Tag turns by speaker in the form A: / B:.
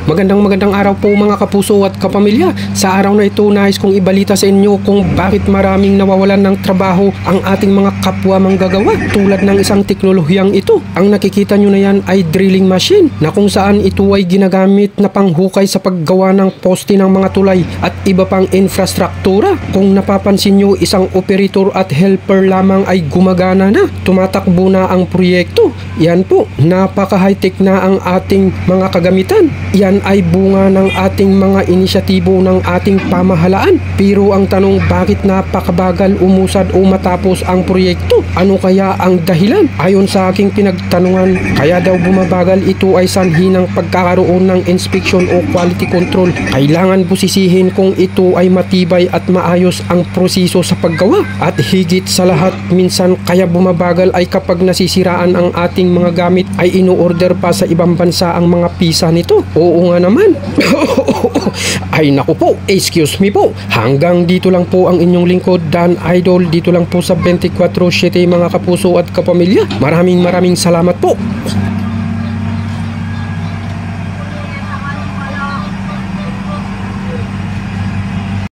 A: Magandang araw po mga kapuso at kapamilya. Sa araw na ito, nais kong ibalita sa inyo kung bakit maraming nawawalan ng trabaho ang ating mga kapwa manggagawa tulad ng isang teknolohiyang ito. Ang nakikita nyo na yan ay drilling machine na kung saan ito ay ginagamit na panghukay sa paggawa ng poste ng mga tulay at iba pang infrastruktura. Kung napapansin nyo, isang operator at helper lamang ay gumagana na. Tumatakbo na ang proyekto. Yan po, napaka-high-tech na ang ating mga kagamitan. Yan ay bunga ng ating mga inisyatibo ng ating pamahalaan. Pero ang tanong, bakit napakabagal umusad o matapos ang proyekto? Ano kaya ang dahilan? Ayon sa aking pinagtanungan, kaya daw bumabagal ito ay sanhi ng pagkakaroon ng inspection o quality control. Kailangan busisihin kung ito ay matibay at maayos ang proseso sa paggawa. At higit sa lahat, minsan kaya bumabagal ay kapag nasisiraan ang ating mga gamit ay ino-order pa sa ibang bansa ang mga pisa nito. Oo nga naman. Ay naku po, excuse me po. Hanggang dito lang po ang inyong lingkod, Dan Idol, dito lang po sa 24/7 mga kapuso at kapamilya. Maraming salamat po.